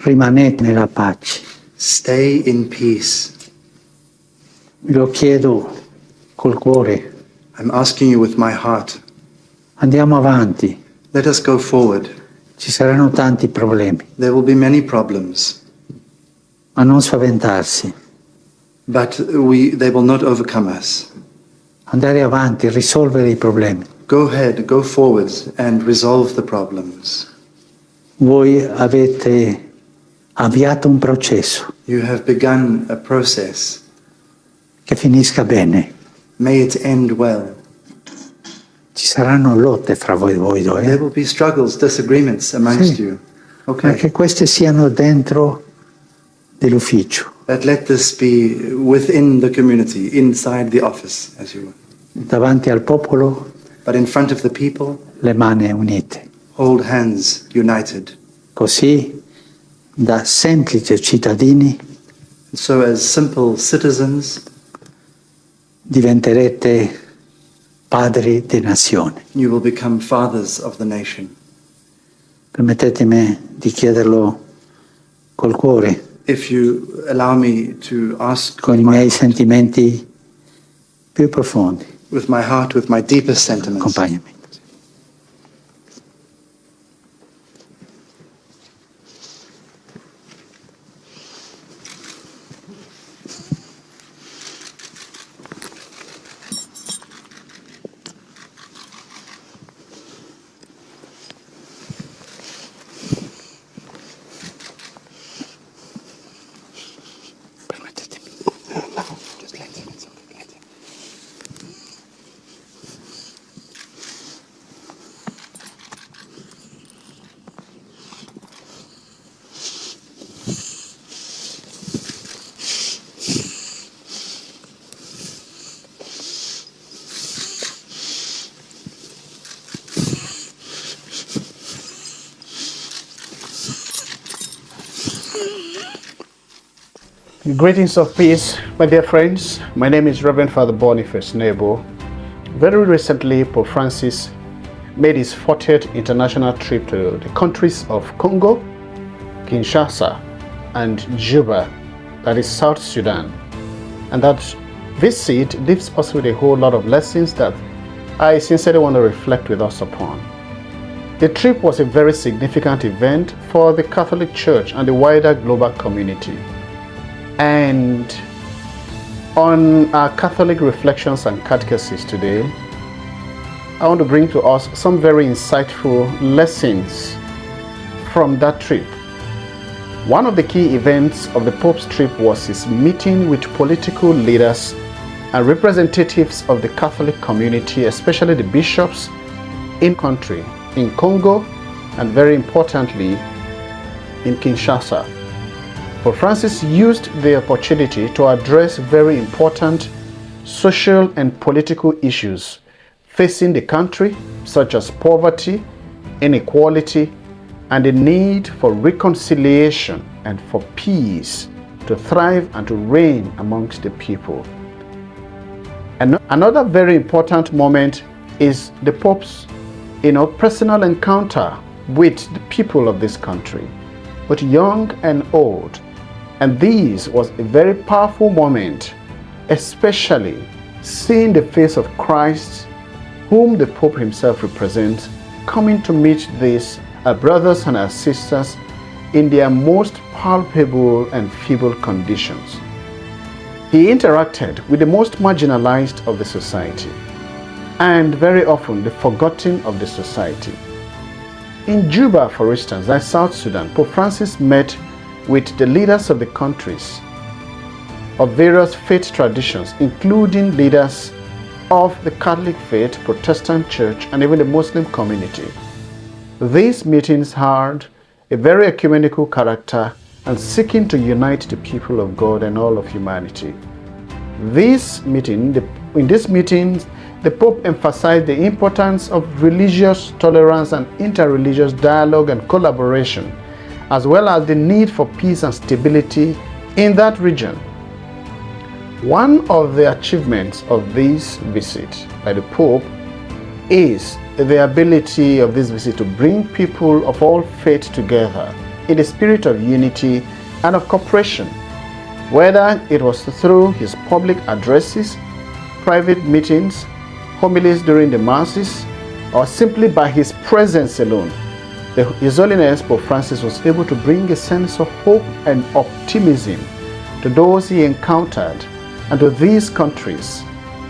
Rimanete nella pace. Stay in peace. Lo chiedo col cuore. I'm asking you with my heart. Andiamo avanti. Let us go forward. Ci saranno tanti problemi, There will be many problems, ma non spaventarsi. but they will not overcome us. Andare avanti, risolvere i problemi. Go ahead, go forward and resolve the problems. Voi avete avviato un processo You have begun a process. che finisca bene. May it end well. Ci saranno lotte fra voi due, There will be struggles, disagreements amongst Sì. you. ma Okay. che queste siano dentro dell'ufficio, But let this be within the community, inside the office, as you will. davanti al popolo, But in front of the people, le mani unite. hold hands, united. Così, da semplici cittadini, So as simple citizens, diventerete padri di nazione. you will become fathers of the nation. Permettetemi di chiederlo col cuore, If you allow me to ask con i miei sentimenti più profondi. with my heart, with my deepest sentiments. Accompagnami. Greetings of peace, my dear friends. My name is Reverend Father Boniface Nebo. Very recently, Pope Francis made his 40th international trip to the countries of Congo, Kinshasa, and Juba, that is South Sudan. And that visit leaves us with a whole lot of lessons that I sincerely want to reflect with us upon. The trip was a very significant event for the Catholic Church and the wider global community. And on our Catholic Reflections and Catechesis today, I want to bring to us some very insightful lessons from that trip. One of the key events of the Pope's trip was his meeting with political leaders and representatives of the Catholic community, especially the bishops in country, in Congo, and very importantly, in Kinshasa. Pope Francis used the opportunity to address very important social and political issues facing the country, such as poverty, inequality, and the need for reconciliation and for peace to thrive and to reign amongst the people. And another very important moment is the Pope's personal encounter with the people of this country, both young and old. And this was a very powerful moment, especially seeing the face of Christ, whom the Pope himself represents, coming to meet these brothers and our sisters in their most palpable and feeble conditions. He interacted with the most marginalized of the society, and very often the forgotten of the society. In Juba, for instance, that's South Sudan, Pope Francis met with the leaders of the countries of various faith traditions, including leaders of the Catholic faith, Protestant church, and even the Muslim community. These meetings had a very ecumenical character and seeking to unite the people of God and all of humanity. In these meetings, the Pope emphasized the importance of religious tolerance and interreligious dialogue and collaboration, as well as the need for peace and stability in that region. One of the achievements of this visit by the Pope is the ability of this visit to bring people of all faith together in the spirit of unity and of cooperation, whether it was through his public addresses, private meetings, homilies during the masses, or simply by his presence alone. His Holiness Pope Francis was able to bring a sense of hope and optimism to those he encountered and to these countries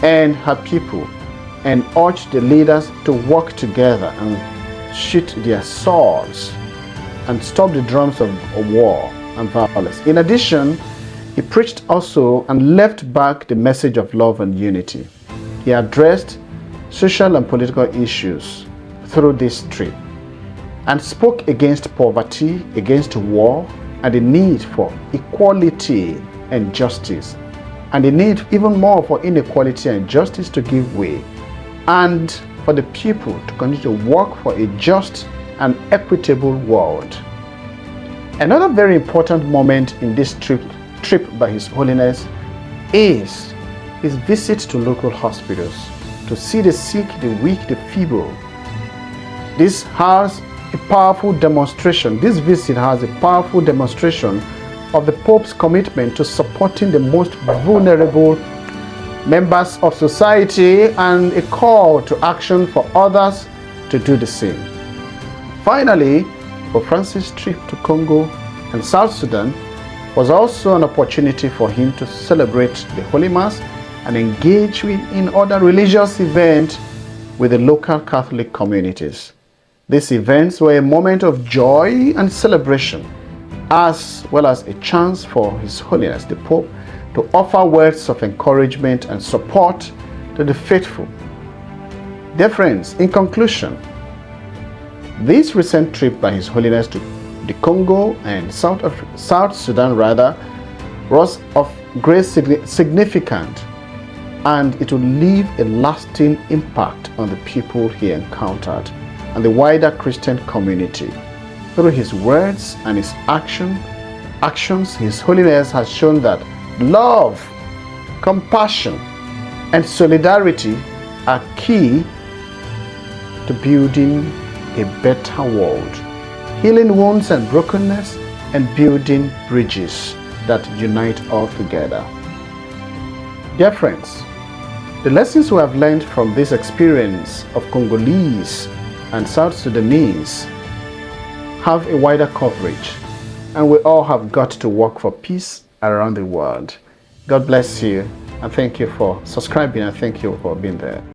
and her people, and urged the leaders to work together and shoot their swords and stop the drums of war and violence. In addition, he preached also and left back the message of love and unity. He addressed social and political issues through this trip and spoke against poverty, against war, and the need for equality and justice, and the need even more for inequality and justice to give way, and for the people to continue to work for a just and equitable world. Another very important moment in this trip by His Holiness is his visit to local hospitals to see the sick, the weak, the feeble. This visit has a powerful demonstration of the Pope's commitment to supporting the most vulnerable members of society and a call to action for others to do the same. Finally, Pope Francis' trip to Congo and South Sudan was also an opportunity for him to celebrate the Holy Mass and engage in other religious events with the local Catholic communities. These events were a moment of joy and celebration, as well as a chance for His Holiness the Pope to offer words of encouragement and support to the faithful. Dear friends, in conclusion, this recent trip by His Holiness to the Congo and South Sudan was of great significance, and it will leave a lasting impact on the people he encountered and the wider Christian community. Through his words and his actions, His Holiness has shown that love, compassion, and solidarity are key to building a better world, healing wounds and brokenness, and building bridges that unite all together. Dear friends, the lessons we have learned from this experience of Congolese and South Sudanese have a wider coverage, and we all have got to work for peace around the world. God bless you, and thank you for subscribing, and thank you for being there.